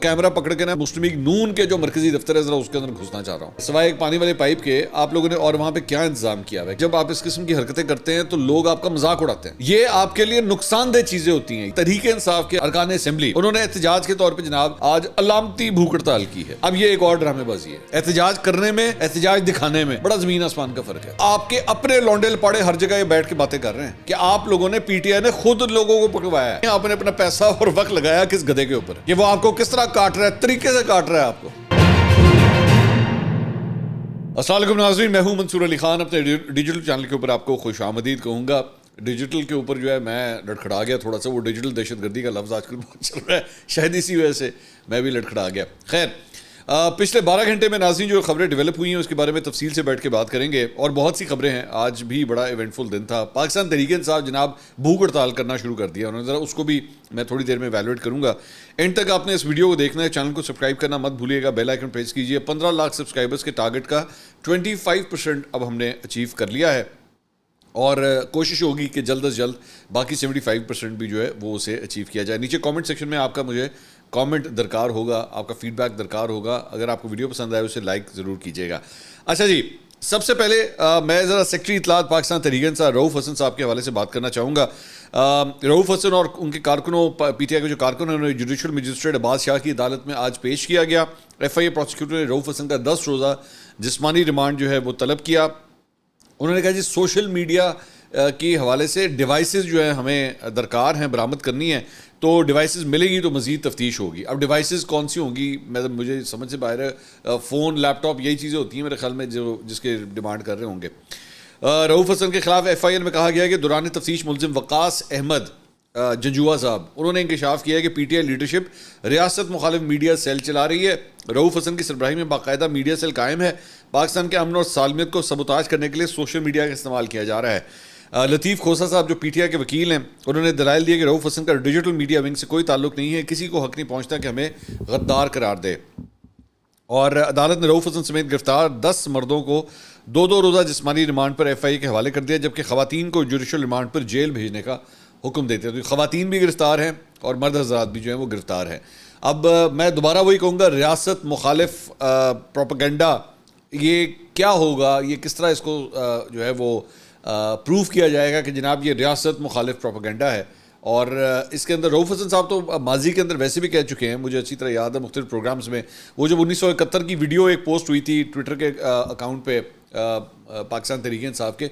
Camera پکڑ کے نا مسلم لیگ نون کے جو مرکزی دفتر ہے ذرا اس کے اندر گھسنا چاہ رہا ہوں سوائے ایک پانی والے پائپ کے آپ لوگوں نے اور وہاں پہ کیا انتظام کیا ہے. جب آپ اس قسم کی حرکتیں کرتے ہیں تو لوگ آپ کا مذاق اڑاتے ہیں. یہ آپ کے لیے نقصان دہ چیزیں ہوتی ہیں. تحریک انصاف کے ارکان اسمبلی انہوں نے احتجاج کے طور پہ جناب آج علامتی بھوک ہڑتال کی ہے. اب یہ ایک اور ڈرامے بازی ہے. احتجاج کرنے میں احتجاج دکھانے میں بڑا زمین آسمان کا فرق ہے. آپ کے اپنے لونڈے لپاڑے ہر جگہ یہ بیٹھ کے باتیں کر رہے ہیں کہ آپ لوگوں نے پی ٹی آئی نے خود لوگوں کو پکڑوایا ہے. آپ نے اپنا پیسہ اور وقت لگایا کس گدھے کے اوپر کہ وہ آپ کو کس طرح کاٹ رہا ہے, طریقے سے کاٹ رہا ہے آپ کو. السلام علیکم ناظرین, میں ہوں منصور علی خان. اپنے ڈیجیٹل چینل کے اوپر آپ کو خوش آمدید کہوں گا. ڈیجیٹل کے اوپر جو ہے میں لڑکھڑا گیا تھوڑا سا. وہ ڈیجیٹل دہشت گردی کا لفظ آج کل بہت چل رہا ہے, شاید اسی وجہ سے میں بھی لڑکھڑا گیا. خیر, پچھلے 12 گھنٹے میں ناظرین جو خبریں ڈیولپ ہوئی ہیں اس کے بارے میں تفصیل سے بیٹھ کے بات کریں گے, اور بہت سی خبریں ہیں. آج بھی بڑا ایونٹ فل دن تھا. پاکستان تحریک انصاف جناب بھوک ہڑتال کرنا شروع کر دیا انہوں نے. ذرا اس کو بھی میں تھوڑی دیر میں ایویلویٹ کروں گا. اینڈ تک آپ نے اس ویڈیو کو دیکھنا ہے. چینل کو سبسکرائب کرنا مت بھولیے گا, بیل آئیکن پریس کیجیے. 15 لاکھ سبسکرائبرز کے ٹارگٹ کا 25% اب ہم نے اچیو کر لیا ہے, اور کوشش ہوگی کہ جلد از جلد باقی 75% بھی جو ہے وہ اسے اچیو کیا جائے. نیچے کامنٹ سیکشن میں آپ کا مجھے کامنٹ درکار ہوگا, آپ کا فیڈ بیک درکار ہوگا. اگر آپ کو ویڈیو پسند آئے اسے لائک ضرور کیجیے گا. اچھا جی, سب سے پہلے میں ذرا سیکرٹری اطلاعات پاکستان تحریک انصاف رؤوف حسن صاحب کے حوالے سے بات کرنا چاہوں گا. رؤوف حسن اور ان کے کارکنوں, پی ٹی آئی کے جو کارکن ہیں, انہیں جوڈیشل مجسٹریٹ عباس شاہ کی عدالت میں آج پیش کیا گیا. ایف آئی اے پروسیکیوٹر نے رؤوف حسن کا 10 روزہ جسمانی ریمانڈ جو ہے وہ طلب کیا. انہوں نے کہا جی سوشل میڈیا کی حوالے سے ڈیوائسز جو ہیں ہمیں درکار ہیں, برآمد کرنی ہے. تو ڈیوائسز ملے گی تو مزید تفتیش ہوگی. اب ڈیوائسز کون سی ہوں گی مجھے سمجھ سے باہر ہے. فون, لیپ ٹاپ, یہی چیزیں ہوتی ہیں میرے خیال میں جس کے ڈیمانڈ کر رہے ہوں گے. رؤوف حسن کے خلاف ایف آئی آر میں کہا گیا ہے کہ دوران تفتیش ملزم وقاص احمد جنجوا صاحب انہوں نے انکشاف کیا ہے کہ پی ٹی آئی لیڈرشپ ریاست مخالف میڈیا سیل چلا رہی ہے. رؤوف حسن کی سربراہی میں باقاعدہ میڈیا سیل قائم ہے. پاکستان کے امن اور سالمیت کو سبوتاج کرنے کے لیے سوشل میڈیا کا استعمال کیا جا رہا ہے. لطیف کھوسا صاحب جو پی ٹی آئی کے وکیل ہیں, انہوں نے دلائل دیا کہ رؤوف حسن کا ڈیجیٹل میڈیا ونگ سے کوئی تعلق نہیں ہے, کسی کو حق نہیں پہنچتا کہ ہمیں غدار قرار دے. اور عدالت نے رؤوف حسن سمیت گرفتار 10 مردوں کو 2 روزہ جسمانی ریمانڈ پر ایف آئی اے کے حوالے کر دیا, جبکہ خواتین کو جوڈیشل ریمانڈ پر جیل بھیجنے کا حکم دیتے ہیں. تو خواتین بھی گرفتار ہیں اور مرد حضرات بھی جو ہیں وہ گرفتار ہیں. اب میں دوبارہ وہی کہوں گا, ریاست مخالف پروپیگنڈا یہ کیا ہوگا, یہ کس طرح اس کو جو ہے وہ پروف کیا جائے گا کہ جناب یہ ریاست مخالف پروپیگنڈا ہے. اور اس کے اندر رؤوف حسن صاحب تو ماضی کے اندر ویسے بھی کہہ چکے ہیں, مجھے اچھی طرح یاد ہے مختلف پروگرامز میں. وہ جب 1971 کی ویڈیو ایک پوسٹ ہوئی تھی ٹویٹر کے اکاؤنٹ پہ پاکستان تحریک انصاف کے,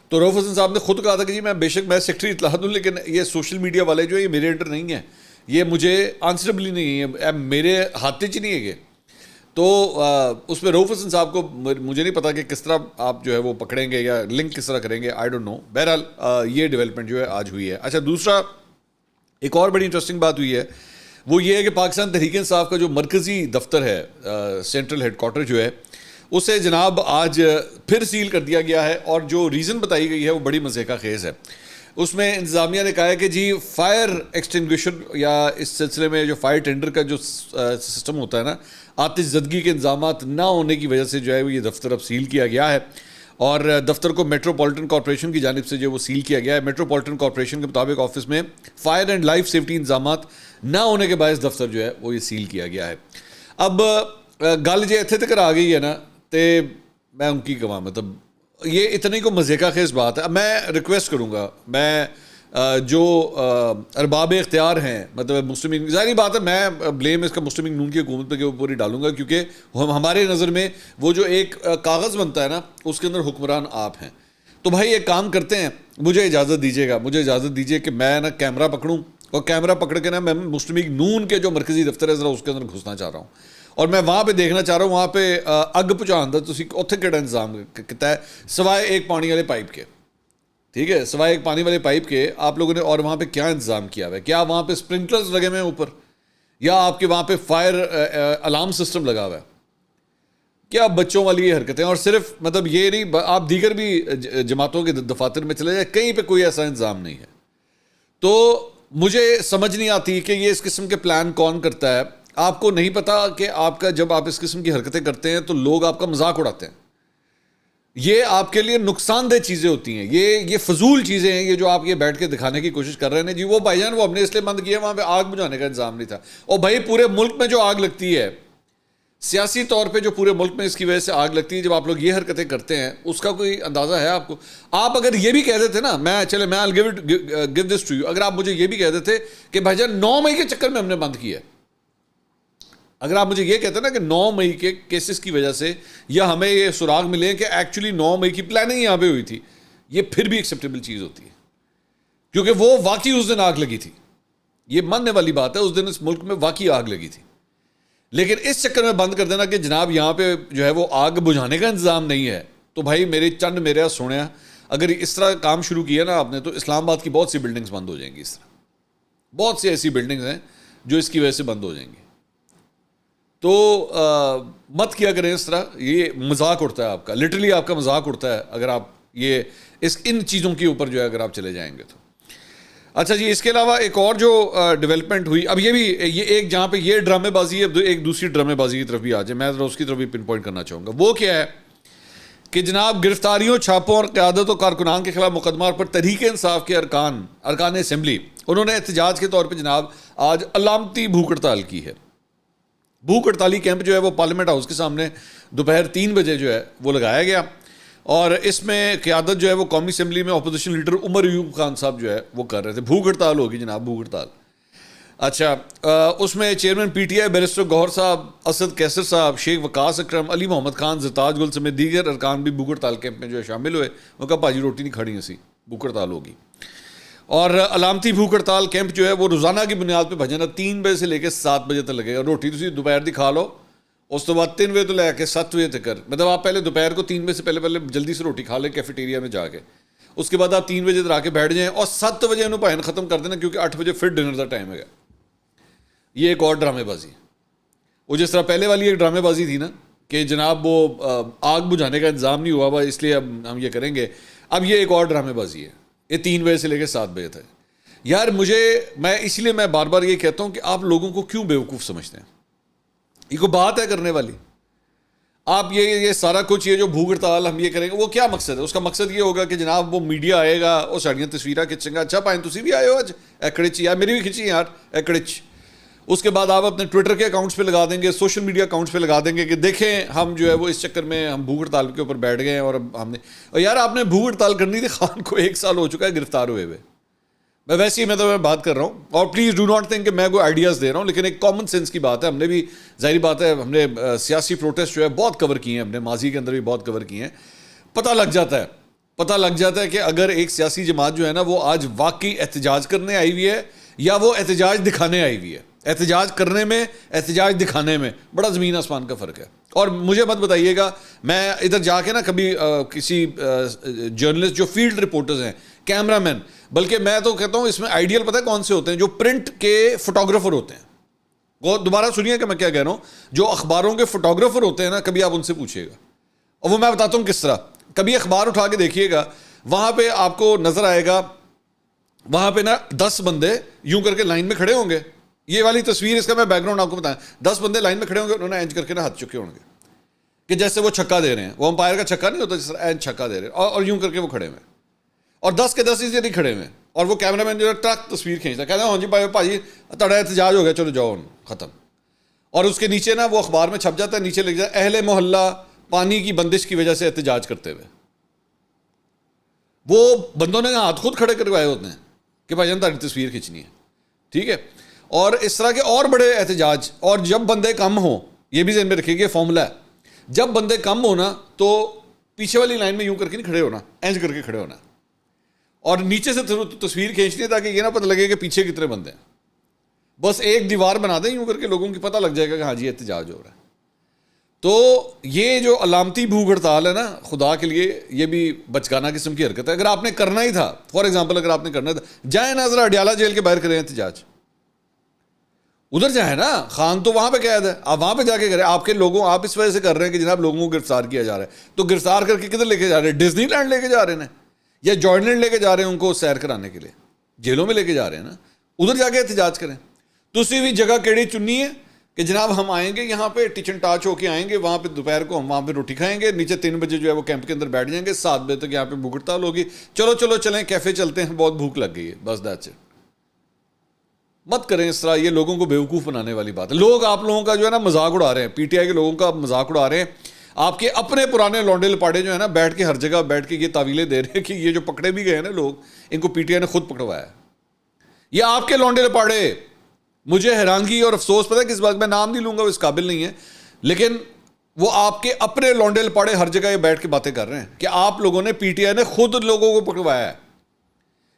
تو رؤوف حسن صاحب نے خود کہا تھا کہ جی میں بے شک میں سیکرٹری اطلاعات ہوں, لیکن یہ سوشل میڈیا والے جو یہ میرے انڈر نہیں ہیں, یہ مجھے آنسربلی نہیں ہے, میرے ہاتھ چ نہیں ہے یہ. تو اس میں رؤوف حسن صاحب کو مجھے نہیں پتا کہ کس طرح آپ جو ہے وہ پکڑیں گے یا لنک کس طرح کریں گے, آئی ڈونٹ نو. بہرحال یہ ڈیولپمنٹ جو ہے آج ہوئی ہے. اچھا, دوسرا ایک اور بڑی انٹرسٹنگ بات ہوئی ہے, وہ یہ ہے کہ پاکستان تحریک انصاف کا جو مرکزی دفتر ہے, سینٹرل ہیڈ کوارٹر جو ہے, اسے جناب آج پھر سیل کر دیا گیا ہے. اور جو ریزن بتائی گئی ہے وہ بڑی مزے کا خیز ہے. اس میں انتظامیہ نے کہا ہے کہ جی فائر ایکسٹنگوشر یا اس سلسلے میں جو فائر ٹینڈر کا جو سسٹم ہوتا ہے نا, آتش زدگی کے انتظامات نہ ہونے کی وجہ سے جو ہے وہ یہ دفتر اب سیل کیا گیا ہے. اور دفتر کو میٹروپولیٹن کارپوریشن کی جانب سے جو وہ سیل کیا گیا ہے. میٹروپولیٹن کارپوریشن کے مطابق آفس میں فائر اینڈ لائف سیفٹی انتظامات نہ ہونے کے باعث دفتر جو ہے وہ یہ سیل کیا گیا ہے. اب گل جو اتنے تک آ گئی ہے نا, تو میں ان کی کہاں مطلب یہ اتنی کو مزے کا خیز بات ہے. اب میں ریکویسٹ کروں گا, میں جو ارباب اختیار ہیں, مطلب مسلم لیگ, ظاہری بات ہے میں بلیم اس کا مسلم لیگ نون کی حکومت پہ اوپر ہی ڈالوں گا, کیونکہ ہمارے نظر میں وہ جو ایک کاغذ بنتا ہے نا اس کے اندر حکمران آپ ہیں. تو بھائی ایک کام کرتے ہیں, مجھے اجازت دیجیے کہ میں نا کیمرہ پکڑوں, اور کیمرہ پکڑ کے نا میں مسلم لیگ نون کے جو مرکزی دفتر ہے ذرا اس کے اندر گھسنا چاہ رہا ہوں, اور میں وہاں پہ دیکھنا چاہ رہا ہوں وہاں پہ اگ پہنچان دا تسی اتنے کہڑا انتظام کیتا ہے سوائے ایک پانی والے پائپ کے. ٹھیک ہے, سوائے ایک پانی والے پائپ کے آپ لوگوں نے اور وہاں پہ کیا انتظام کیا ہوا ہے؟ کیا وہاں پہ اسپرنکلرز لگے ہوئے ہیں اوپر, یا آپ کے وہاں پہ فائر الارم سسٹم لگا ہوا ہے؟ کیا بچوں والی یہ حرکتیں, اور صرف مطلب یہ نہیں, آپ دیگر بھی جماعتوں کے دفاتر میں چلے جائیں, کہیں پہ کوئی ایسا انتظام نہیں ہے. تو مجھے سمجھ نہیں آتی کہ یہ اس قسم کے پلان کون کرتا ہے. آپ کو نہیں پتا کہ آپ کا جب آپ اس قسم کی حرکتیں کرتے ہیں تو لوگ آپ کا مذاق اڑاتے ہیں. یہ آپ کے لیے نقصان دہ چیزیں ہوتی ہیں, یہ فضول چیزیں ہیں, یہ جو آپ یہ بیٹھ کے دکھانے کی کوشش کر رہے ہیں. جی وہ بھائی جان وہ ہم نے اس لیے بند کیا, وہاں پہ آگ بجھانے کا انتظام نہیں تھا. اور بھائی پورے ملک میں جو آگ لگتی ہے, سیاسی طور پہ جو پورے ملک میں اس کی وجہ سے آگ لگتی ہے, جب آپ لوگ یہ حرکتیں کرتے ہیں اس کا کوئی اندازہ ہے آپ کو؟ آپ اگر یہ بھی کہہ دیتے نا, میں گیو دس ٹو یو, اگر آپ مجھے یہ بھی کہہ دیتے کہ بھائی جان 9 مئی کے چکر میں ہم نے بند کیا ہے, اگر آپ مجھے یہ کہتے ہیں نا کہ 9 مئی کے کیسز کی وجہ سے یا ہمیں یہ سراغ ملے کہ ایکچولی 9 مئی کی پلاننگ یہاں پہ ہوئی تھی, یہ پھر بھی ایکسیپٹیبل چیز ہوتی ہے, کیونکہ وہ واقعی اس دن آگ لگی تھی. یہ ماننے والی بات ہے, اس دن اس ملک میں واقعی آگ لگی تھی. لیکن اس چکر میں بند کر دینا کہ جناب یہاں پہ جو ہے وہ آگ بجھانے کا انتظام نہیں ہے, تو بھائی میرے سونے, اگر اس طرح کام شروع کیا نا آپ نے, تو اسلام آباد کی بہت سی بلڈنگز بند ہو جائیں گی. اس طرح بہت سی ایسی بلڈنگز ہیں جو اس کی وجہ سے بند ہو جائیں گی. تو مت کیا کریں اس طرح, یہ مذاق اڑتا ہے آپ کا, لٹرلی آپ کا مذاق اڑتا ہے اگر آپ یہ ان چیزوں کے اوپر جو ہے اگر آپ چلے جائیں گے تو. اچھا جی, اس کے علاوہ ایک اور جو ڈیولپمنٹ ہوئی, اب یہ ایک جہاں پہ یہ ڈرامے بازی ہے, ایک دوسری ڈرامے بازی کی طرف بھی آ جائے, میں ذرا اس کی طرف بھی پن پوائنٹ کرنا چاہوں گا. وہ کیا ہے کہ جناب گرفتاریوں, چھاپوں اور قیادت و کارکنان کے خلاف مقدمات پر تحریک انصاف کے ارکان اسمبلی, انہوں نے احتجاج کے طور پہ جناب آج علامتی بھوک ہڑتال کی ہے. بھوک ہڑتالی کیمپ جو ہے وہ پارلیمنٹ ہاؤس کے سامنے دوپہر 3 بجے جو ہے وہ لگایا گیا, اور اس میں قیادت جو ہے وہ قومی اسمبلی میں اپوزیشن لیڈر عمر ایوب خان صاحب جو ہے وہ کر رہے تھے. بھوک ہڑتال ہوگی جناب, بھوک ہڑتال. اچھا, اس میں chairman P T I barrister Gohar صاحب, اسد کیسر صاحب, شیخ وقاص اکرم, علی محمد خان, زرتاج گل سمیت دیگر ارکان بھی بھوک ہڑتال کیمپ میں جو ہے شامل ہوئے. وہ کہا پاجی روٹی نہیں کھانی اسی, بھوک ہڑتال ہوگی. اور علامتی بھوک ہڑتال کیمپ جو ہے وہ روزانہ کی بنیاد پہ بھجنا 3 بجے سے لے کے 7 بجے تک لگے گا. روٹی تھی دوپہر دی کھا لو, اس تو بعد 3 بجے تو لے کے 7 بجے تک کر, مطلب آپ پہلے دوپہر کو 3 بجے سے پہلے جلدی سے روٹی کھا لیں کیفیٹیریا میں جا کے, اس کے بعد آپ 3 بجے تک آ کے بیٹھ جائیں اور 7 بجے انہوں پہن ختم کر دینا, کیونکہ 8 بجے پھر ڈنر کا ٹائم ہے. یہ ایک اور ڈرامے بازی. وہ جس طرح پہلے والی ایک ڈرامے بازی تھی نا کہ جناب وہ آگ بجھانے کا انتظام نہیں ہوا اس لیے اب ہم یہ کریں گے, اب یہ ایک اور ڈرامے بازی ہے, یہ 3 بجے سے لے کے 7 بجے تک. یار اس لیے میں بار بار یہ کہتا ہوں کہ آپ لوگوں کو کیوں بیوقوف سمجھتے ہیں؟ یہ کوئی بات ہے کرنے والی؟ آپ یہ سارا کچھ, یہ جو بھوک ہڑتال ہم یہ کریں گے, وہ کیا مقصد ہے اس کا؟ مقصد یہ ہوگا کہ جناب وہ میڈیا آئے گا, وہ ساڑیاں تصویریں کھینچیں گا, اچھا پائیں تسی بھی آئے ہو آج ایکڑچ, یار میری بھی کھینچی یار ایکڑچ. اس کے بعد آپ اپنے ٹویٹر کے اکاؤنٹس پہ لگا دیں گے, سوشل میڈیا اکاؤنٹس پہ لگا دیں گے کہ دیکھیں ہم جو ہے وہ اس چکر میں ہم بھوک ہڑتال کے اوپر بیٹھ گئے ہیں, اور ہم نے, اور یار آپ نے بھوک ہڑتال کرنی تھی, خان کو 1 سال ہو چکا ہے گرفتار ہوئے ہوئے. میں ویسے ہی میں بات کر رہا ہوں, اور پلیز ڈو ناٹ تھنک کہ میں کوئی آئیڈیاز دے رہا ہوں, لیکن ایک کامن سینس کی بات ہے. ہم نے بھی ظاہری بات ہے, ہم نے سیاسی پروٹیسٹ جو ہے بہت کور کیے ہیں, ہم نے ماضی کے اندر بھی بہت کور کیے ہیں. پتہ لگ جاتا ہے کہ اگر ایک سیاسی جماعت جو ہے نا وہ آج واقعی احتجاج کرنے آئی ہوئی ہے یا وہ احتجاج دکھانے آئی ہوئی ہے. احتجاج کرنے میں, احتجاج دکھانے میں بڑا زمین آسمان کا فرق ہے. اور مجھے مت بتائیے گا, میں ادھر جا کے نا کبھی کسی جرنلسٹ جو فیلڈ رپورٹرز ہیں, کیمرہ مین, بلکہ میں تو کہتا ہوں اس میں آئیڈیل پتہ ہے کون سے ہوتے ہیں؟ جو پرنٹ کے فوٹوگرافر ہوتے ہیں. وہ دوبارہ سنیے کہ میں کیا کہہ رہا ہوں, جو اخباروں کے فوٹوگرافر ہوتے ہیں نا, کبھی آپ ان سے پوچھیے گا, اور وہ میں بتاتا ہوں کس طرح. کبھی اخبار اٹھا کے دیکھیے گا, وہاں پہ آپ کو نظر آئے گا, وہاں پہ نا 10 بندے یوں کر کے لائن میں کھڑے ہوں گے. یہ والی تصویر, اس کا میں بیک گراؤنڈ آپ کو بتائیں, 10 بندے لائن میں کھڑے ہوں گے, انہوں نے اینج کر کے نا ہاتھ چکے ہوں گے کہ جیسے وہ چھکا دے رہے ہیں. وہ امپائر کا چھکا نہیں ہوتا جس طرح اینج چھکا دے رہے ہیں, اور یوں کر کے وہ کھڑے ہوئے, اور 10 کے 10 نہیں کھڑے ہوئے, اور وہ کیمرہ مین جو ہے ٹرک تصویر کھینچتا ہے, کہتا ہے ہاں جی بھائی تڑا احتجاج ہو گیا, چلو جاؤ ختم. اور اس کے نیچے نا وہ اخبار میں چھپ جاتا ہے, نیچے لکھ جاتا ہے اہل محلہ پانی کی بندش کی وجہ سے احتجاج کرتے ہوئے. وہ بندوں نے ہاتھ خود کھڑے کروائے ہوتے ہیں کہ بھائی جان تاری تصویر کھینچنی ہے, ٹھیک ہے. اور اس طرح کے اور بڑے احتجاج. اور جب بندے کم ہوں, یہ بھی ذہن میں رکھیے کہ فارمولا ہے, جب بندے کم ہونا تو پیچھے والی لائن میں یوں کر کے نہیں کھڑے ہونا, اینج کر کے کھڑے ہونا, اور نیچے سے تصویر کھینچنی ہے تاکہ یہ نہ پتہ لگے کہ پیچھے کتنے بندے ہیں. بس ایک دیوار بنا دیں یوں کر کے, لوگوں کی پتہ لگ جائے گا کہ ہاں جی احتجاج ہو رہا ہے. تو یہ جو علامتی بھوک ہڑتال ہے نا, خدا کے لیے یہ بھی بچکانہ قسم کی حرکت ہے. اگر آپ نے کرنا ہی تھا, فار ایگزامپل اگر آپ نے کرنا تھا, جائیں نا ذرا اڈیالہ جیل کے باہر کریں احتجاج, ادھر جائیں نا, خان تو وہاں پہ قید ہے, آپ وہاں پہ جا کے کریں. آپ کے لوگوں, آپ اس وجہ سے کر رہے ہیں کہ جناب لوگوں کو گرفتار کیا جا رہا ہے, تو گرفتار کر کے کدھر لے کے جا رہے ہیں؟ ڈزنی لینڈ لے کے جا رہے ہیں یا جوائن لینڈ لے کے جا رہے ہیں ان کو سیر کرانے کے لیے؟ جیلوں میں لے کے جا رہے ہیں نا, ادھر جا کے احتجاج کریں. تسی بھی جگہ کیڑی چننی ہے کہ جناب ہم آئیں گے یہاں پہ ٹچن ٹاچ ہو کے آئیں گے, وہاں پہ دوپہر کو ہم وہاں پہ روٹی کھائیں گے, نیچے 3 بجے جو ہے وہ کیمپ کے اندر بیٹھ جائیں گے, 7 بجے تک یہاں پہ بھوک ہڑتال ہوگی, چلو چلیں کیفے چلتے ہیں, بہت بھوک لگ گئی ہے, بس دیٹس اٹ. مت کریں اس طرح, یہ لوگوں کو بیوقوف بنانے والی بات ہے. لوگ آپ لوگوں کا جو ہے نا مذاق اڑا رہے ہیں, پی ٹی آئی کے لوگوں کا مذاق اڑا رہے ہیں. آپ کے اپنے پرانے لونڈے لپاڑے جو ہے نا بیٹھ کے ہر جگہ بیٹھ کے یہ تعویلیں دے رہے ہیں کہ یہ جو پکڑے بھی گئے ہیں نا لوگ, ان کو پی ٹی آئی نے خود پکڑوایا ہے. یہ آپ کے لونڈے لپاڑے, مجھے حیرانگی اور افسوس پتہ ہے کس بات, میں نام نہیں لوں گا, وہ اس قابل نہیں ہے, لیکن وہ آپ کے اپنے لونڈے لپاڑے ہر جگہ یہ بیٹھ کے باتیں کر رہے ہیں کہ آپ لوگوں نے, پی ٹی آئی نے خود لوگوں کو پکڑوایا ہے,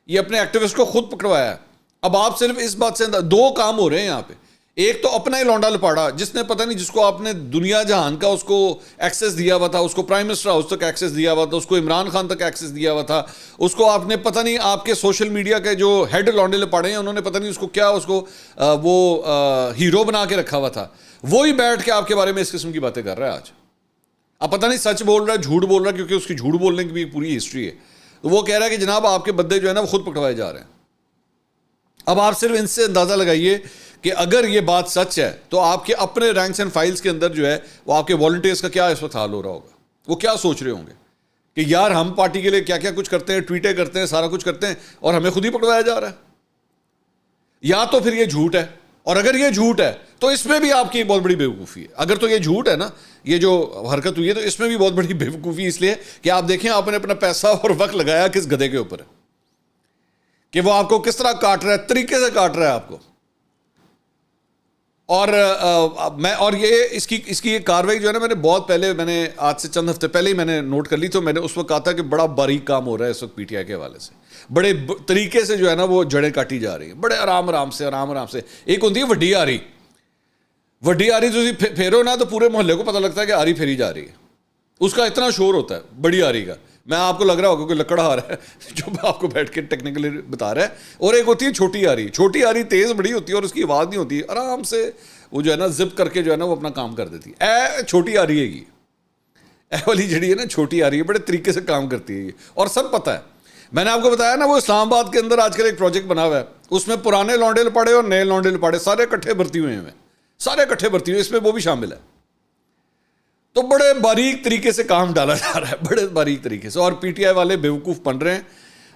یہ اپنے ایکٹیوسٹ کو خود پکڑوایا ہے. اب آپ صرف اس بات سے 2 کام ہو رہے ہیں یہاں پہ. ایک تو اپنا ہی لونڈا لپاڑا جس نے پتہ نہیں, جس کو آپ نے دنیا جہان کا اس کو ایکسیس دیا ہوا تھا, اس کو پرائم منسٹر ہاؤس تک ایکسیس دیا ہوا تھا, اس کو عمران خان تک ایکسیس دیا ہوا تھا, اس کو آپ نے پتہ نہیں آپ کے سوشل میڈیا کے جو ہیڈ لونڈے لپاڑے ہیں انہوں نے پتہ نہیں اس کو کیا, اس کو وہ ہیرو بنا کے رکھا ہوا تھا. وہی بیٹھ کے آپ کے بارے میں اس قسم کی باتیں کر رہا ہے آج. اب پتہ نہیں سچ بول رہا ہے جھوٹ بول رہا ہے, کیونکہ اس کی جھوٹ بولنے کی بھی پوری ہسٹری ہے. تو وہ کہہ رہا ہے کہ جناب آپ کے بندے جو ہے نا وہ خود پکڑوائے جا رہے ہیں. اب آپ صرف ان سے اندازہ لگائیے کہ اگر یہ بات سچ ہے تو آپ کے اپنے رینکس اینڈ فائلز کے اندر جو ہے وہ آپ کے والنٹیئرز کا کیا اس وقت حال ہو رہا ہوگا. وہ کیا سوچ رہے ہوں گے کہ یار ہم پارٹی کے لیے کیا کیا کچھ کرتے ہیں, ٹویٹیں کرتے ہیں, سارا کچھ کرتے ہیں, اور ہمیں خود ہی پکڑوایا جا رہا ہے. یا تو پھر یہ جھوٹ ہے, اور اگر یہ جھوٹ ہے تو اس میں بھی آپ کی بہت بڑی بیوقوفی ہے. اگر تو یہ جھوٹ ہے نا, یہ جو حرکت ہوئی ہے, تو اس میں بھی بہت بڑی بیوقوفی اس لیے کہ آپ دیکھیں آپ نے اپنا پیسہ اور وقت لگایا کس گدھے کے اوپر ہے, کہ وہ آپ کو کس طرح کاٹ رہا ہے, طریقے سے کاٹ رہا ہے آپ کو. اور یہ اس کی یہ کاروائی جو ہے نا, میں نے بہت پہلے, میں نے آج سے چند ہفتے پہلے ہی میں نے نوٹ کر لی, تو میں نے اس وقت کہا تھا کہ بڑا باریک کام ہو رہا ہے اس وقت پی ٹی آئی کے حوالے سے. بڑے طریقے سے جو ہے نا وہ جڑیں کاٹی جا رہی ہیں, بڑے آرام سے. ایک ہوتی ہے وڈی آری, وڈی آری جو پھیرو نا تو پورے محلے کو پتہ لگتا ہے کہ آری پھیری جا رہی ہے, اس کا اتنا شور ہوتا ہے بڑی آری کا. میں آپ کو لگ رہا ہوگا کہ لکڑ آ رہا ہے جو آپ کو بیٹھ کے ٹیکنیکلی بتا رہا ہے. اور ایک ہوتی ہے چھوٹی آری. چھوٹی آری تیز بڑی ہوتی ہے اور اس کی آواز نہیں ہوتی, آرام سے وہ جو ہے نا زپ کر کے جو ہے نا وہ اپنا کام کر دیتی ہے. چھوٹی آری ہے یہ, والی جڑی ہے نا چھوٹی آری ہے, بڑے طریقے سے کام کرتی ہے یہ, اور سب پتہ ہے. میں نے آپ کو بتایا نا وہ اسلام آباد کے اندر آج کل ایک پروجیکٹ بنا ہوا ہے, اس میں پرانے لونڈے لپاڑے اور نئے لونڈے لپاڑے سارے اکٹھے بھرتی ہوئے ہیں, سارے اکٹھے بھرتی ہوئے, اس میں وہ بھی شامل ہے. تو بڑے باریک طریقے سے کام ڈالا جا رہا ہے, بڑے باریک طریقے سے. اور پی ٹی آئی والے بیوقوف بن رہے ہیں,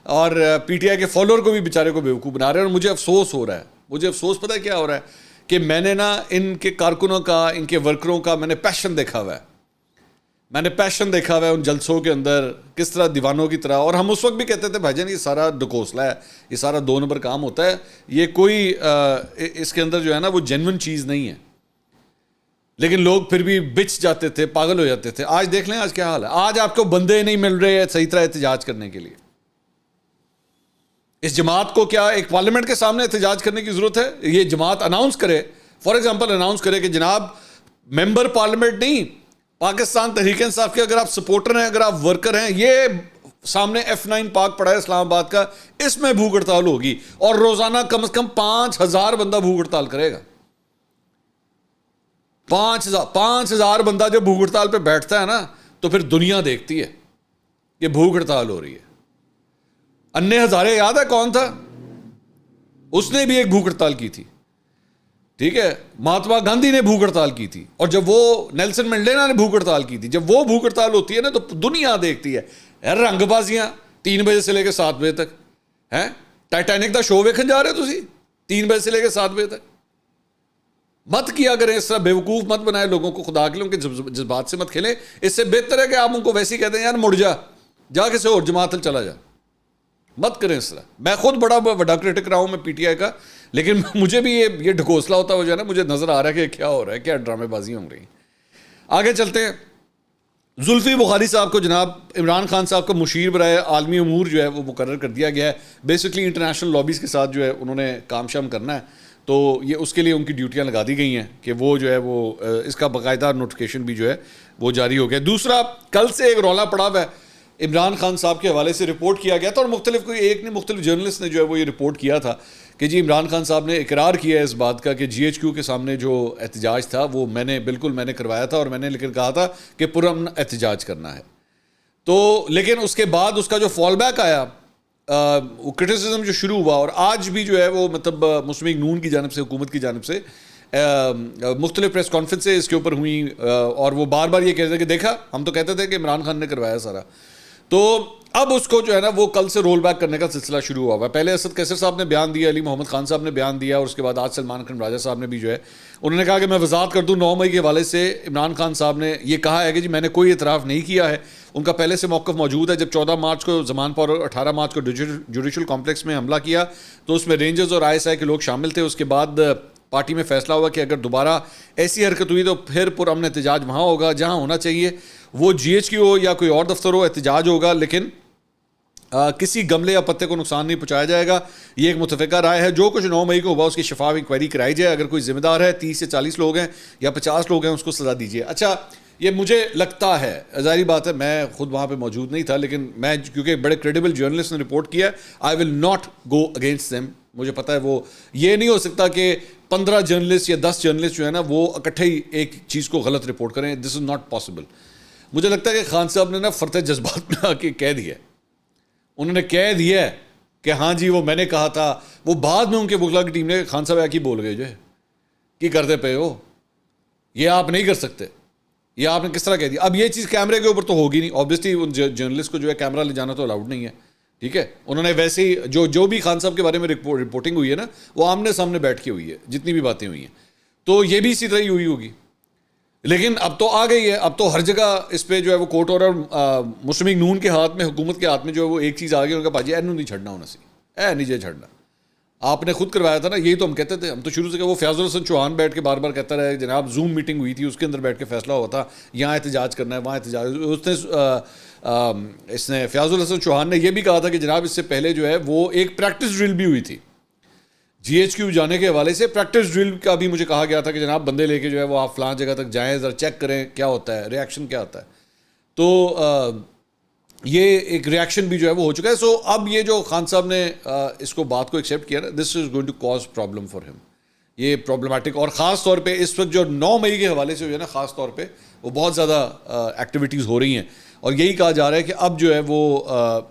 اور پی ٹی آئی کے فالوور کو بھی بیچارے کو بیوقوف بنا رہے ہیں. اور مجھے افسوس ہو رہا ہے, مجھے افسوس پتہ ہے کیا ہو رہا ہے, کہ میں نے نا ان کے کارکنوں کا, ان کے ورکروں کا میں نے پیشن دیکھا ہوا ہے. میں نے پیشن دیکھا ہوا ہے ان جلسوں کے اندر, کس طرح دیوانوں کی طرح. اور ہم اس وقت بھی کہتے تھے بھائی جان یہ سارا ڈکوسلا ہے, یہ سارا 2 نمبر کام ہوتا ہے, یہ کوئی اس کے اندر جو ہے نا وہ جینون چیز نہیں ہے. لیکن لوگ پھر بھی بچ جاتے تھے, پاگل ہو جاتے تھے. آج دیکھ لیں آج کیا حال ہے. آج آپ کو بندے نہیں مل رہے ہیں صحیح طرح احتجاج کرنے کے لیے. اس جماعت کو کیا ایک پارلیمنٹ کے سامنے احتجاج کرنے کی ضرورت ہے؟ یہ جماعت اناؤنس کرے, فار ایگزامپل اناؤنس کرے کہ جناب ممبر پارلیمنٹ نہیں, پاکستان تحریک انصاف کے اگر آپ سپورٹر ہیں, اگر آپ ورکر ہیں, یہ سامنے F9 پارک پڑا ہے اسلام آباد کا, اس میں بھوک ہڑتال ہوگی, اور روزانہ کم از کم 5000 بندہ بھوک ہڑتال کرے گا. 5000 بندہ جب بھوک ہڑتال پہ بیٹھتا ہے نا, تو پھر دنیا دیکھتی ہے کہ بھوک ہڑتال ہو رہی ہے. انّے ہزارے یاد ہے کون تھا؟ اس نے بھی ایک بھوک ہڑتال کی تھی, ٹھیک ہے. مہاتما گاندھی نے بھوک ہڑتال کی تھی, اور جب وہ نیلسن منڈیلا نے بھوک ہڑتال کی تھی. جب وہ بھوک ہڑتال ہوتی ہے نا تو دنیا دیکھتی ہے. رنگ بازیاں 3 بجے سے لے کے 7 بجے تک ہیں. ٹائٹینک دا شو ویکھن جا رہے ہو تسی 3 بجے سے لے کے 7 بجے تک. مت کیا کریں اس طرح, بیوقوف مت بنائے لوگوں کو, خدا کے لیے ان کے جذبات سے مت کھیلیں. اس سے بہتر ہے کہ آپ ان کو ویسے ہی کہتے ہیں یار مڑ جا کسی اور جماعت چلا جا. مت کریں اس طرح. میں خود بڑا کرٹک رہا ہوں میں پی ٹی آئی کا, لیکن مجھے بھی یہ ڈھکوسلا ہوتا ہوا جو ہے نا, مجھے نظر آ رہا ہے کہ کیا ہو رہا ہے, کیا ڈرامے بازیاں ہو رہی ہیں. آگے چلتے ہیں. زلفی بخاری صاحب کو جناب عمران خان صاحب کا مشیر برائے عالمی امور جو ہے وہ مقرر کر دیا گیا ہے. بیسکلی انٹرنیشنل لابیز کے ساتھ جو ہے انہوں نے کام شام کرنا ہے, تو یہ اس کے لیے ان کی ڈیوٹیاں لگا دی گئی ہیں کہ وہ جو ہے وہ اس کا باقاعدہ نوٹیفیکیشن بھی جو ہے وہ جاری ہو گیا. دوسرا, کل سے ایک رولا پڑا ہوا ہے عمران خان صاحب کے حوالے سے, رپورٹ کیا گیا تھا, اور مختلف کوئی ایک نہیں مختلف جرنلسٹ نے جو ہے وہ یہ رپورٹ کیا تھا کہ جی عمران خان صاحب نے اقرار کیا ہے اس بات کا کہ GHQ کے سامنے جو احتجاج تھا وہ میں نے کروایا تھا, اور میں نے لیکن کہا تھا کہ پرامن احتجاج کرنا ہے. تو لیکن اس کے بعد اس کا جو فال بیک آیا, وہ کرٹیسزم جو شروع ہوا, اور آج بھی جو ہے وہ مطلب مسلم لیگ نون کی جانب سے, حکومت کی جانب سے مختلف پریس کانفرنسیں اس کے اوپر ہوئیں اور وہ بار بار یہ کہتے تھے کہ دیکھا ہم تو کہتے تھے کہ عمران خان نے کروایا سارا. تو اب اس کو جو ہے نا وہ کل سے رول بیک کرنے کا سلسلہ شروع ہوا ہوا ہے. پہلے اسد قیصر صاحب نے بیان دیا, علی محمد خان صاحب نے بیان دیا, اور اس کے بعد آج سلمان اکرم راجہ صاحب نے بھی جو ہے انہوں نے کہا کہ میں وضاحت کر دوں 9 مئی کے حوالے سے عمران خان صاحب نے یہ کہا ہے کہ جی میں نے کوئی اعتراف نہیں کیا ہے. ان کا پہلے سے موقف موجود ہے. جب 14 مارچ کو زمان پور اور 18 مارچ کو جوڈیشل کمپلیکس میں حملہ کیا تو اس میں رینجرز اور ISI کے لوگ شامل تھے. اس کے بعد پارٹی میں فیصلہ ہوا کہ اگر دوبارہ ایسی حرکت ہوئی تو پھر پرامن احتجاج وہاں ہوگا جہاں ہونا چاہیے, وہ GHQ ہو یا کوئی اور دفتر ہو, احتجاج ہوگا لیکن کسی گملے یا پتے کو نقصان نہیں پہنچایا جائے گا. یہ ایک متفقہ رائے ہے. جو کچھ 9 مئی کو ہوا اس کی شفاف انکوائری کرائی جائے. اگر کوئی ذمہ دار ہے 30 سے 40 لوگ ہیں یا 50 لوگ ہیں اس کو سزا دیجیے. اچھا یہ مجھے لگتا ہے, ظاہری بات ہے میں خود وہاں پہ موجود نہیں تھا, لیکن میں کیونکہ بڑے کریڈیبل جرنلسٹ نے رپورٹ کیا ہے, I will not go against them. مجھے پتہ ہے وہ یہ نہیں ہو سکتا کہ 15 جرنلسٹ یا 10 جرنلسٹ جو ہے نا وہ اکٹھے ہی ایک چیز کو غلط رپورٹ کریں. دس از ناٹ پاسبل. مجھے لگتا ہے کہ خان صاحب نے نا فرط جذبات میں آ کے کہہ دیا, انہوں نے کہہ دیا ہے کہ ہاں جی وہ میں نے کہا تھا. وہ بعد میں ان کے وکلا کی ٹیم نے خان صاحب کی بول گئے جو ہے کہ کرتے پے ہو, یہ آپ نہیں کر سکتے, یہ آپ نے کس طرح کہہ دیا. اب یہ چیز کیمرے کے اوپر تو ہوگی نہیں, آبویسلی ان جرنلسٹ کو جو ہے کیمرہ لے جانا تو الاؤڈ نہیں ہے, ٹھیک ہے. انہوں نے ویسے ہی جو بھی خان صاحب کے بارے میں رپورٹنگ ہوئی ہے نا وہ آمنے سامنے بیٹھ کے ہوئی ہے, جتنی بھی باتیں ہوئی ہیں, تو یہ بھی اسی طرح ہی ہوئی ہوگی. لیکن اب تو آ گئی ہے, اب تو ہر جگہ اس پہ جو ہے وہ کوٹ آرڈر مسلم لیگ نون کے ہاتھ میں, حکومت کے ہاتھ میں جو ہے وہ ایک چیز آ گئی, ان کا باجی اینو نہیں چھڑنا ہونا سی, نہیں جے چھڑنا. آپ نے خود کروایا تھا نا, یہی تو ہم کہتے تھے, ہم تو شروع سے کہ وہ فیاض الحسن چوہان بیٹھ کے بار بار کہتا رہا ہے جناب زوم میٹنگ ہوئی تھی اس کے اندر بیٹھ کے فیصلہ ہوا تھا یہاں احتجاج کرنا ہے وہاں احتجاج. اس نے فیاض الحسن چوہان نے یہ بھی کہا تھا کہ جناب اس سے پہلے جو ہے وہ ایک پریکٹس ڈرل بھی ہوئی تھی GHQ جانے کے حوالے سے. پریکٹس ڈرل کا بھی مجھے کہا گیا تھا کہ جناب بندے لے کے جو ہے وہ آپ فلاں جگہ تک جائیں, ذرا چیک کریں کیا ہوتا ہے, ریئیکشن کیا ہوتا ہے. تو یہ ایک ریئیکشن بھی جو ہے وہ ہو چکا ہے. سو اب یہ جو خان صاحب نے اس کو بات کو ایکسیپٹ کیا نا, this is going to cause problem for ہم. یہ پرابلمٹک, اور خاص طور پہ اس وقت جو 9 مئی کے حوالے سے جو ہے نا خاص طور پہ وہ بہت زیادہ ایکٹیویٹیز ہو رہی ہیں, اور یہی کہا جا رہا ہے کہ اب جو ہے وہ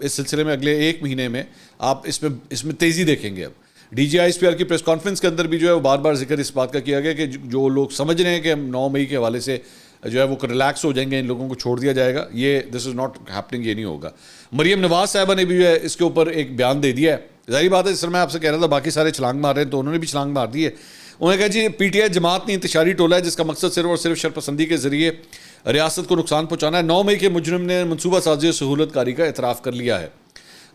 اس سلسلے میں اگلے 1 مہینے میں آپ اس میں تیزی دیکھیں گے. اب DGI-SPR کی پریس کانفرنس کے اندر بھی جو ہے وہ بار بار ذکر اس بات کا کیا گیا کہ جو لوگ سمجھ رہے ہیں کہ ہم 9 مئی کے حوالے سے جو ہے وہ ریلیکس ہو جائیں گے, ان لوگوں کو چھوڑ دیا جائے گا, یہ دس از ناٹ ہیپننگ, یہ نہیں ہوگا. مریم نواز صاحبہ نے بھی جو ہے اس کے اوپر ایک بیان دے دیا ہے. ظاہری بات ہے, جس طرح میں آپ سے کہہ رہا تھا باقی سارے چھلانگ مار رہے ہیں تو انہوں نے بھی چھلانگ مار دی ہے. انہوں نے کہا جی PTI جماعت نہیں انتشاری ٹولہ ہے جس کا مقصد صرف اور صرف شرپسندی کے ذریعے ریاست کو نقصان پہنچانا ہے. 9 مئی کے مجرم نے منصوبہ سازی اور سہولت کاری کا اعتراف کر لیا ہے.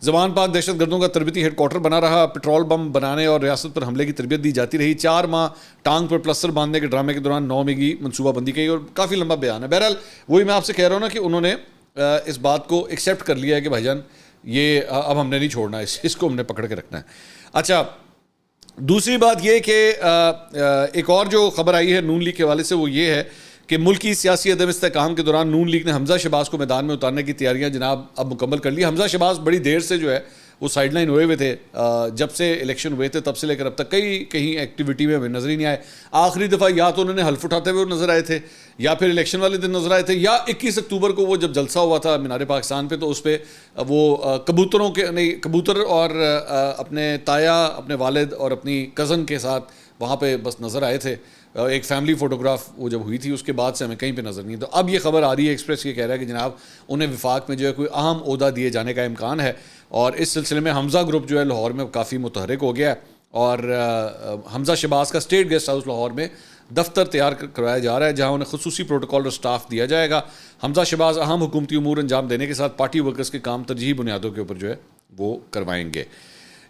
زمان پاک دہشت گردوں کا تربیتی ہیڈ کوارٹر بنا رہا, پیٹرول بم بنانے اور ریاست پر حملے کی تربیت دی جاتی رہی. 4 ماہ ٹانگ پر پلسٹر باندھنے کے ڈرامے کے دوران 9 مئی کی منصوبہ بندی کی, اور کافی لمبا بیان ہے. بہرحال وہی میں آپ سے کہہ رہا ہوں نا کہ انہوں نے اس بات کو ایکسیپٹ کر لیا ہے کہ بھائی جان یہ اب ہم نے نہیں چھوڑنا, اس کو ہم نے پکڑ کے رکھنا ہے. اچھا دوسری بات یہ کہ ایک اور جو خبر آئی ہے نون لیگ کے حوالے سے وہ یہ ہے کہ ملکی سیاسی عدم استحکام کے دوران نون لیگ نے حمزہ شہباز کو میدان میں اتارنے کی تیاریاں جناب اب مکمل کر لی. حمزہ شہباز بڑی دیر سے جو ہے وہ سائڈ لائن ہوئے تھے, جب سے الیکشن ہوئے تھے تب سے لے کر اب تک کہیں ایکٹیویٹی میں ہمیں نظر ہی نہیں آئے. آخری دفعہ یا تو انہوں نے حلف اٹھاتے ہوئے نظر آئے تھے, یا پھر الیکشن والے دن نظر آئے تھے, یا 21 اکتوبر کو وہ جب جلسہ ہوا تھا مینار پاکستان پہ تو اس پہ وہ کبوتر اور اپنے تایا, اپنے والد اور اپنی کزن کے ساتھ وہاں پہ بس نظر آئے تھے. ایک فیملی فوٹوگراف وہ جب ہوئی تھی اس کے بعد سے ہمیں کہیں پہ نظر نہیں. تو اب یہ خبر آ رہی ہے ایکسپریس یہ کہہ رہا ہے کہ جناب انہیں وفاق میں جو ہے کوئی اہم عہدہ دیے جانے کا امکان ہے, اور اس سلسلے میں حمزہ گروپ جو ہے لاہور میں کافی متحرک ہو گیا ہے, اور حمزہ شہباز کا اسٹیٹ گیسٹ ہاؤس لاہور میں دفتر تیار کروایا جا رہا ہے جہاں انہیں خصوصی پروٹوکول اور سٹاف دیا جائے گا. حمزہ شہباز اہم حکومتی امور انجام دینے کے ساتھ پارٹی ورکرز کے کام ترجیحی بنیادوں کے اوپر جو ہے وہ کروائیں گے.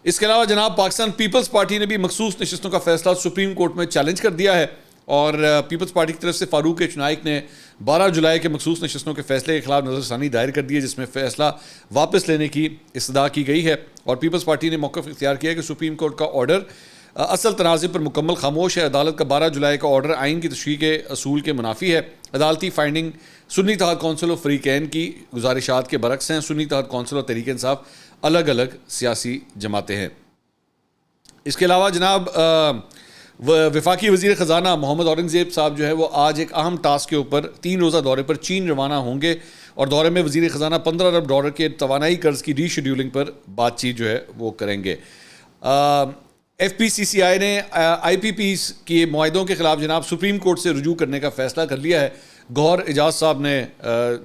اس کے علاوہ جناب پاکستان پیپلز پارٹی نے بھی مخصوص نشستوں کا فیصلہ سپریم کورٹ میں چیلنج کر دیا ہے, اور پیپلز پارٹی کی طرف سے فاروق ایچ نائک نے 12 جولائی کے مخصوص نشستوں کے فیصلے کے خلاف نظر ثانی دائر کر دی ہے جس میں فیصلہ واپس لینے کی استدعا کی گئی ہے. اور پیپلز پارٹی نے موقف اختیار کیا ہے کہ سپریم کورٹ کا آرڈر اصل تنازع پر مکمل خاموش ہے. عدالت کا 12 جولائی کا آرڈر آئین کی تشریح کے اصول کے منافی ہے. عدالتی فائنڈنگ سنی اتحاد کونسل اور فریقین کی گزارشات کے برعکس ہیں. سنی اتحاد کونسل اور تحریک انصاف الگ الگ سیاسی جماعتیں ہیں. اس کے علاوہ جناب وفاقی وزیر خزانہ محمد اورنگزیب صاحب جو ہے وہ آج ایک اہم ٹاسک کے اوپر 3 روزہ دورے پر چین روانہ ہوں گے, اور دورے میں وزیر خزانہ 15 ارب ڈالر کے توانائی قرض کی ری شیڈیولنگ پر بات چیت جو ہے وہ کریں گے. ایف پی سی سی آئی نے آئی پی پیز کے معاہدوں کے خلاف جناب سپریم کورٹ سے رجوع کرنے کا فیصلہ کر لیا ہے. گوہر اعجاز صاحب نے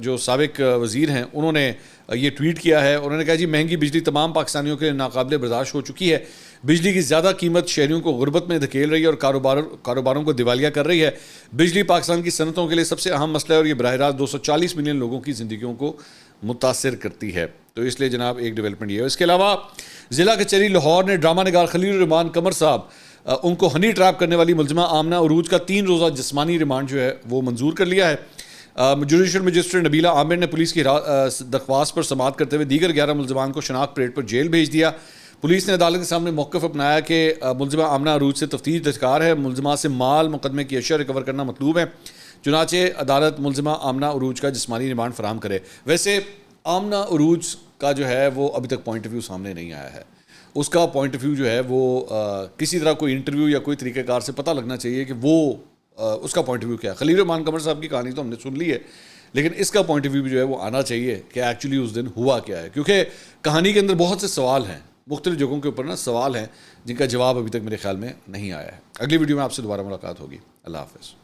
جو سابق وزیر ہیں انہوں نے یہ ٹویٹ کیا ہے. انہوں نے کہا جی مہنگی بجلی تمام پاکستانیوں کے ناقابل برداشت ہو چکی ہے. بجلی کی زیادہ قیمت شہریوں کو غربت میں دھکیل رہی ہے اور کاروباروں کو دیوالیہ کر رہی ہے. بجلی پاکستان کی صنعتوں کے لیے سب سے اہم مسئلہ ہے اور یہ براہ راست 240 ملین لوگوں کی زندگیوں کو متاثر کرتی ہے. تو اس لیے جناب ایک ڈیولپمنٹ یہ ہے. اس کے علاوہ ضلع کچہری لاہور نے ڈرامہ نگار خلیل الرحمان قمر صاحب ان کو ہنی ٹریپ کرنے والی ملزمہ آمنہ عروج کا 3 روزہ جسمانی ریمانڈ جو ہے وہ منظور کر لیا ہے. جوڈیشل مجسٹریٹ نبیلہ عامر نے پولیس کی درخواست پر سماعت کرتے ہوئے دیگر 11 ملزمان کو شناخت پریڈ پر جیل بھیج دیا. پولیس نے عدالت کے سامنے موقف اپنایا کہ ملزمہ آمنہ عروج سے تفتیش درکار ہے. ملزمہ سے مال مقدمے کی اشیاء ریکور کرنا مطلوب ہے. چنانچہ عدالت ملزمہ آمنہ عروج کا جسمانی ریمانڈ فراہم کرے. ویسے آمنہ عروج کا جو ہے وہ ابھی تک پوائنٹ آف ویو سامنے نہیں آیا ہے. اس کا پوائنٹ آف ویو جو ہے وہ کسی طرح کوئی انٹرویو یا کوئی طریقہ کار سے پتہ لگنا چاہیے کہ وہ اس کا پوائنٹ آف ویو کیا ہے. خلیل الرحمان قمر صاحب کی کہانی تو ہم نے سن لی ہے, لیکن اس کا پوائنٹ آف ویو جو ہے وہ آنا چاہیے کہ ایکچولی اس دن ہوا کیا ہے, کیونکہ کہانی کے اندر بہت سے سوال ہیں, مختلف جگہوں کے اوپر سوال ہیں جن کا جواب ابھی تک میرے خیال میں نہیں آیا ہے. اگلی ویڈیو میں آپ سے دوبارہ ملاقات ہوگی. اللہ حافظ.